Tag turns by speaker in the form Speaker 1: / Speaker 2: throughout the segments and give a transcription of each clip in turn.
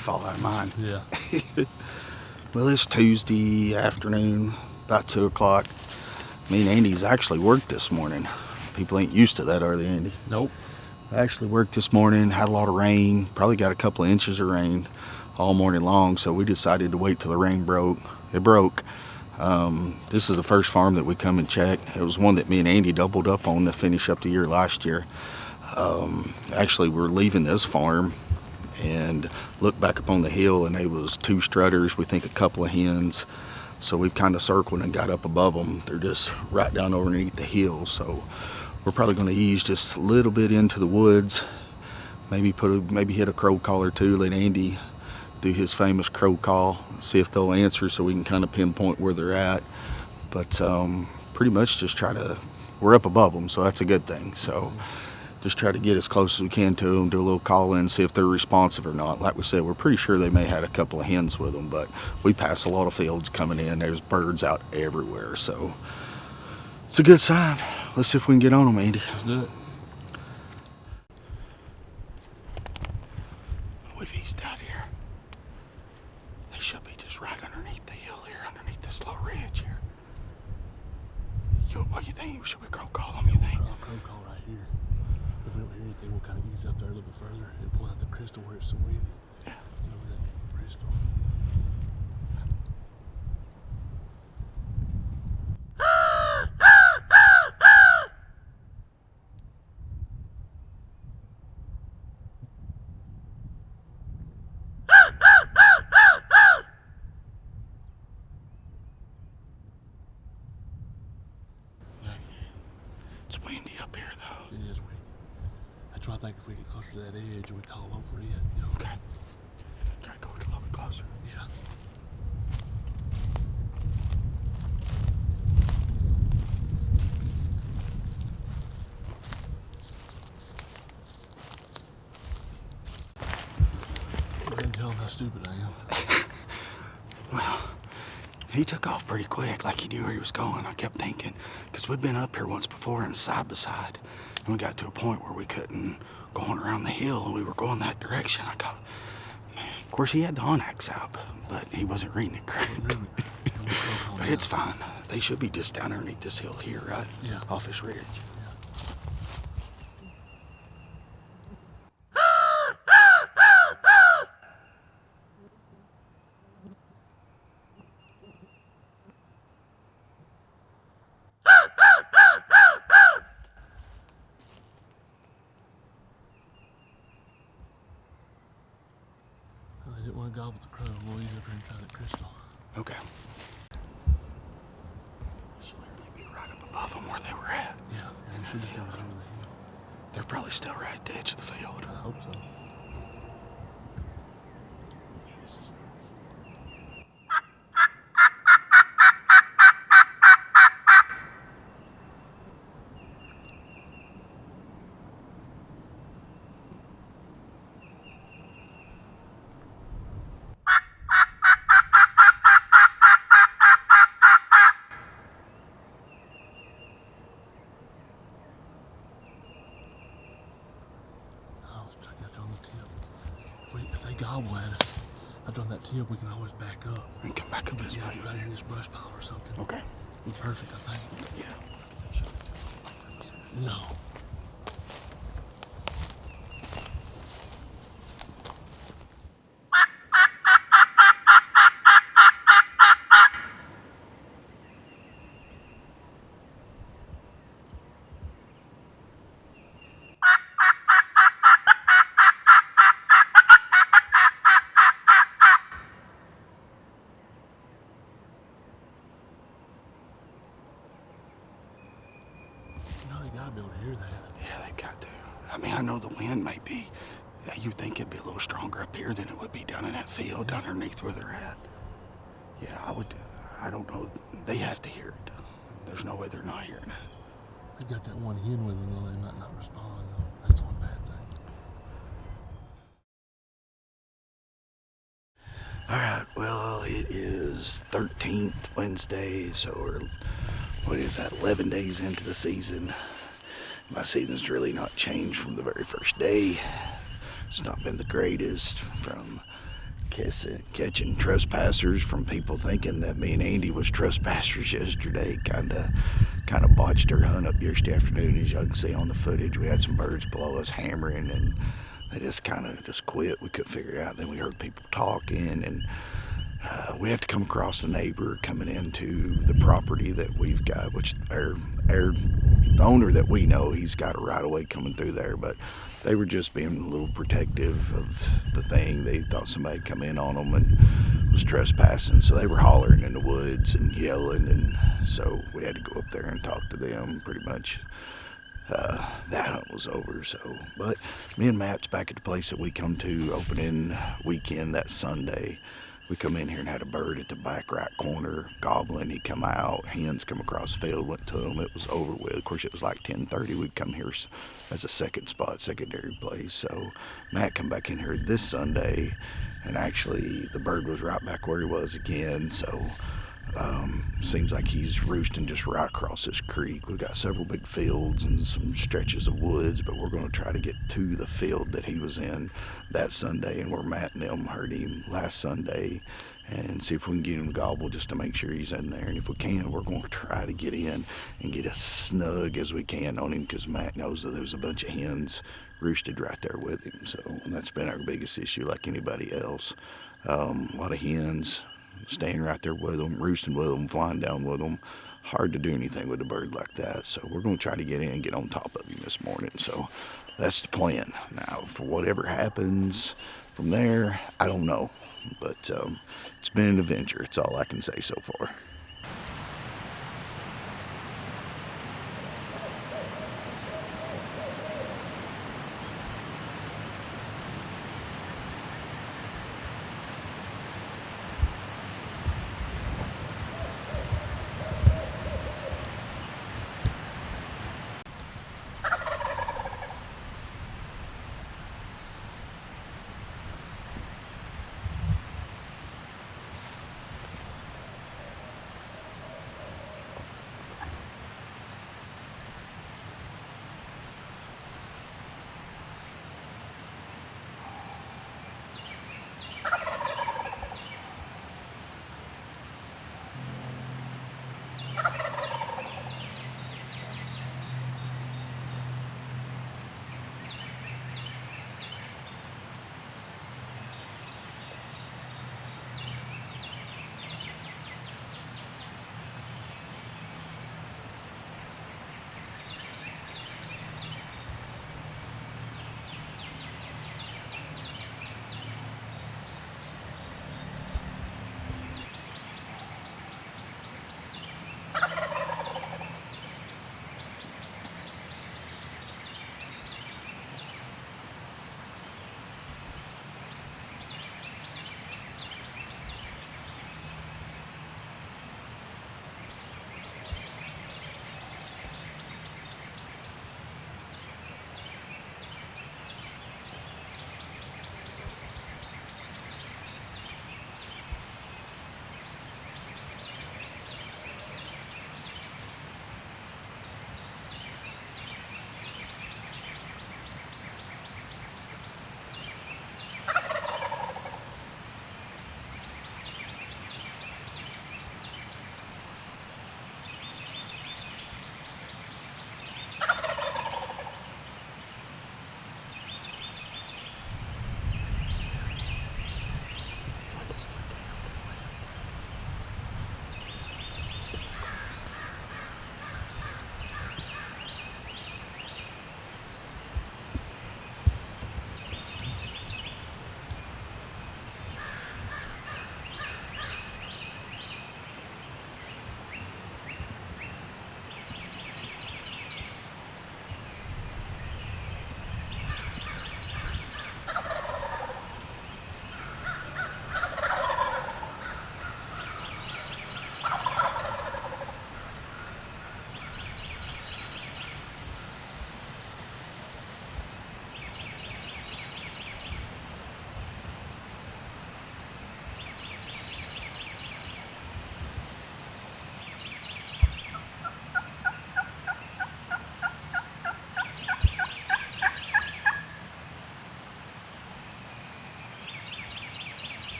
Speaker 1: fall out of mine.
Speaker 2: Yeah.
Speaker 1: Well, it's Tuesday afternoon, about 2 o'clock. Me and Andy's actually worked this morning. People ain't used to that, are they, Andy?
Speaker 2: Nope.
Speaker 1: I actually worked this morning, had a lot of rain, probably got a couple of inches of rain all morning long, so we decided to wait till the rain broke. It broke. This is the first farm that we come and check. It was one that me and Andy doubled up on to finish up the year last year. Actually, we're leaving this farm and looked back up on the hill, and there was 2 strutters, we think a couple of hens. So we've kind of circled and got up above them. They're just right down underneath the hill. So we're probably going to ease just a little bit into the woods. Maybe hit a crow call or 2. Let Andy do his famous crow call. See if they'll answer, so we can kind of pinpoint where they're at. But pretty much just we're up above them, so that's a good thing. So just try to get as close as we can to them, do a little call in, see if they're responsive or not. Like we said, we're pretty sure they may have had a couple of hens with them, but we pass a lot of fields coming in. There's birds out everywhere, so it's a good sign. Let's see if we can get on them, Andy.
Speaker 2: Let's do it.
Speaker 1: We've eased out here. They should be just right underneath the hill here, underneath this little ridge here. What do you think? Should we crow call them, you think?
Speaker 2: I'll crow call right here. If we don't hear anything, we'll kind of ease up there a little bit further and pull out the crystal where it's so windy.
Speaker 1: Yeah.
Speaker 2: You know, that crystal.
Speaker 1: It's windy up here, though.
Speaker 2: It is windy. That's why I think if we get closer to that edge and we call over it, you know.
Speaker 1: Okay. Try to go a little bit closer.
Speaker 2: Yeah. You didn't tell him how stupid I am.
Speaker 1: Well, he took off pretty quick, like he knew where he was going. I kept thinking, because we'd been up here once before in side by side, and we got to a point where we couldn't go on around the hill, and we were going that direction. I got, man, of course, he had the Onyx out, but he wasn't reading it correct. But it's fine. They should be just down underneath this hill here, right?
Speaker 2: Yeah.
Speaker 1: Off this ridge.
Speaker 2: I didn't want to gobble the crow. We'll ease up here and try that crystal.
Speaker 1: Okay. Should literally be right up above them where they were at.
Speaker 2: Yeah, and we should be coming over the hill.
Speaker 1: They're probably still right at the edge of the field.
Speaker 2: I hope so.
Speaker 1: This is nice.
Speaker 2: If they gobble at us, after on that tip, we can always back up.
Speaker 1: And come back up this way.
Speaker 2: Right here in this brush pile or something.
Speaker 1: Okay.
Speaker 2: Be perfect, I think.
Speaker 1: Yeah.
Speaker 2: No. They gotta be able to hear that.
Speaker 1: Yeah, they've got to. I mean, I know the wind may be, you'd think it'd be a little stronger up here than it would be down in that field, down underneath where they're at. Yeah, I don't know. They have to hear it. There's no way they're not hearing it.
Speaker 2: They got that one hen with them, though. They might not respond, though. That's one bad thing.
Speaker 1: All right, well, it is 13th Wednesday, so we're, 11 days into the season. My season's really not changed from the very first day. It's not been the greatest from catching trespassers from people thinking that me and Andy was trespassers yesterday. Kind of botched our hunt up yesterday afternoon. As y'all can see on the footage, we had some birds below us hammering, and they just quit. We couldn't figure it out. Then we heard people talking, and we had to come across a neighbor coming into the property that we've got, which the owner that we know, he's got a right of way coming through there, but they were just being a little protective of the thing. They thought somebody had come in on them and was trespassing, so they were hollering in the woods and yelling, and so we had to go up there and talk to them. Pretty much that hunt was over. But me and Matt's back at the place that we come to opening weekend that Sunday. We come in here and had a bird at the back right corner gobbling. He come out, hens come across the field, went to him. It was over with. Of course, it was like 10:30. We'd come here as a secondary place. So Matt come back in here this Sunday, and actually the bird was right back where he was again. So seems like he's roosting just right across this creek. We've got several big fields and some stretches of woods, but we're going to try to get to the field that he was in that Sunday, and where Matt and them heard him last Sunday, and see if we can get him to gobble just to make sure he's in there. And if we can, we're going to try to get in and get as snug as we can on him, because Matt knows that there's a bunch of hens roosted right there with him. So that's been our biggest issue, like anybody else. A lot of hens staying right there with them, roosting with them, flying down with them. Hard to do anything with a bird like that. So we're going to try to get in and get on top of him this morning. So that's the plan. Now, for whatever happens from there, I don't know. But it's been an adventure. It's all I can say so far.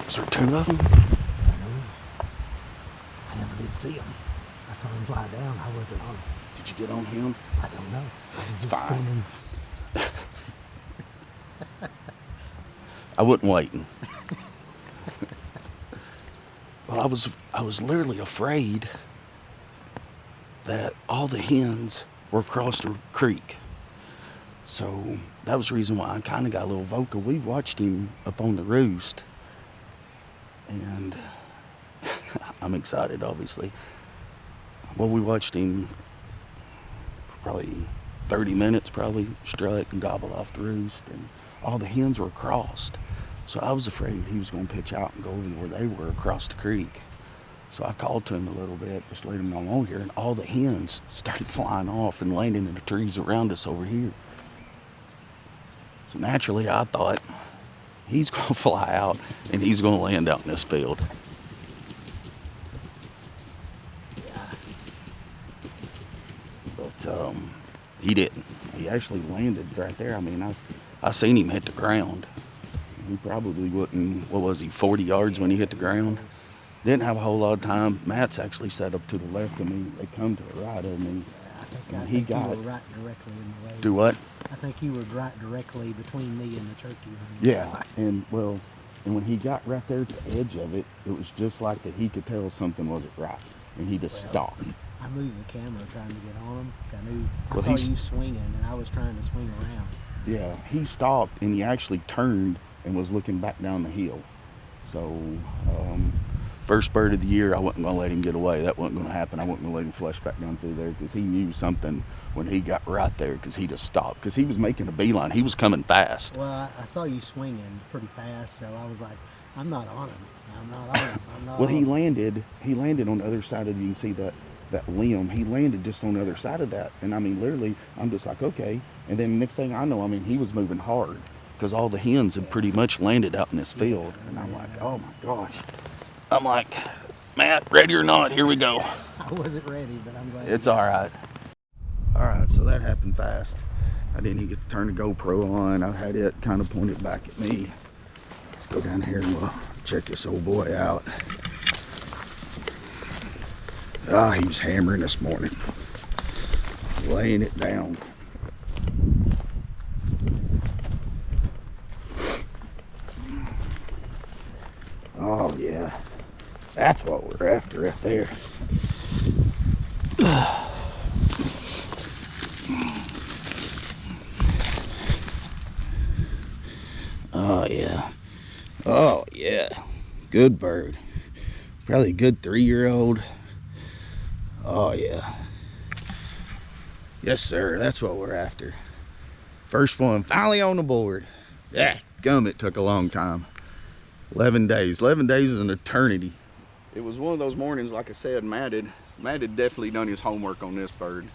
Speaker 1: Is there 2 of them?
Speaker 3: I don't know. I never did see him. I saw him fly down. I wasn't on him.
Speaker 1: Did you get on him?
Speaker 3: I don't know. I was
Speaker 1: It's
Speaker 3: just
Speaker 1: fine.
Speaker 3: swimming.
Speaker 1: I wasn't waiting. Well, I was literally afraid that all the hens were across the creek. So that was the reason why I kind of got a little vocal. We watched him up on the roost, and I'm excited, obviously. Well, we watched him for probably 30 minutes, probably strut and gobble off the roost, and all the hens were crossed. So I was afraid he was going to pitch out and go over where they were across the creek. So I called to him a little bit, just let him know I'm on here, and all the hens started flying off and landing in the trees around us over here. So naturally, I thought he's going to fly out and he's going to land out in this field. But he didn't. He actually landed right there. I mean, I seen him hit the ground. He probably wasn't, 40 yards when he hit the ground? Didn't have a whole lot of time. Matt's actually set up to the left of me. They come to the right of me.
Speaker 3: I think you were right directly in the way.
Speaker 1: Do what?
Speaker 3: I think you were right directly between me and the turkey.
Speaker 1: Yeah, and when he got right there at the edge of it, it was just like that he could tell something wasn't right, and he just stopped.
Speaker 3: I moved the camera trying to get on him. I
Speaker 1: Well,
Speaker 3: saw you swinging, and I was trying to swing around.
Speaker 1: Yeah, he stopped, and he actually turned and was looking back down the hill. So, first bird of the year, I wasn't going to let him get away. That wasn't going to happen. I wasn't going to let him flush back down through there because he knew something when he got right there because he just stopped because he was making a beeline. He was coming fast.
Speaker 3: Well, I saw you swinging pretty fast, so I was like, I'm not on him. I'm not on him. I'm not
Speaker 1: Well,
Speaker 3: on
Speaker 1: he
Speaker 3: him.
Speaker 1: landed on the other side of, you can see that limb. He landed just on the other side of that. And I mean, literally, I'm just like, okay. And then next thing I know, I mean, he was moving hard because all the hens had pretty much landed out in this field. And I'm like, oh my gosh. I'm like, Matt, ready or not, here we go.
Speaker 3: I wasn't ready, but I'm glad.
Speaker 1: It's all right. All right, so that happened fast. I didn't even get to turn the GoPro on. I had it kind of pointed back at me. Let's go down here and we'll check this old boy out. Ah, he was hammering this morning. Laying it down. Oh yeah, that's what we're after right there. Oh yeah, oh yeah, good bird. Probably a good 3-year-old. Oh yeah, yes sir, that's what we're after. First one finally on the board. Yeah, gum, it took a long time. 11 days. 11 days is an eternity. It was one of those mornings, like I said, Matt had definitely done his homework on this bird.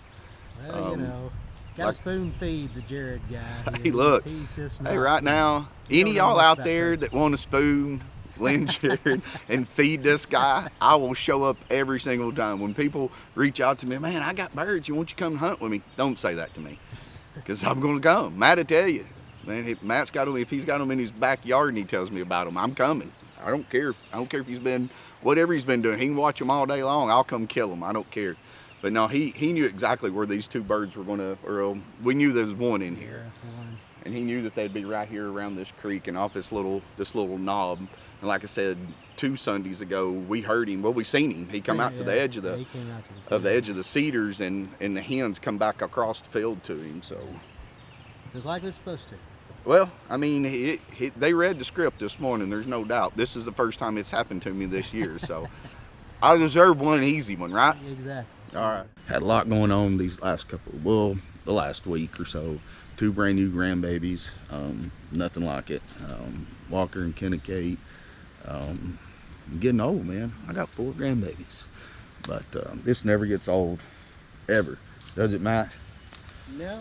Speaker 3: Well, you know, got to spoon feed the Jared guy.
Speaker 1: Hey, look.
Speaker 3: He's just
Speaker 1: Hey,
Speaker 3: not,
Speaker 1: right now,
Speaker 3: you
Speaker 1: any
Speaker 3: don't know
Speaker 1: y'all
Speaker 3: much
Speaker 1: out
Speaker 3: about
Speaker 1: there
Speaker 3: birds.
Speaker 1: that want to spoon Lynn Jared and feed this guy, I will show up every single time. When people reach out to me, man, I got birds, won't you come hunt with me? Don't say that to me, because I'm going to come. Matt will tell you. Man, Matt's got them. If he's got them in his backyard and he tells me about them, I'm coming. I don't care. I don't care if he's been whatever he's been doing. He can watch them all day long. I'll come kill them. I don't care. But no, he knew exactly where these 2 birds were going to. Or we knew there was one in here, and he knew that they'd be right here around this creek and off this little knob. And like I said, 2 Sundays ago, we heard him. Well, we seen him. He come out to the edge of the edge of the cedars, and the hens come back across the field to him. So.
Speaker 3: Just like they're supposed to.
Speaker 1: Well, I mean, they read the script this morning, there's no doubt. This is the first time it's happened to me this year, so I deserve one easy one, right?
Speaker 3: Exactly.
Speaker 1: All right. Had a lot going on these last the last week or so. 2 brand new grandbabies, nothing like it. Walker and Kenna Kate. I'm getting old, man. I got 4 grandbabies, but this never gets old, ever. Does it, Matt?
Speaker 3: No.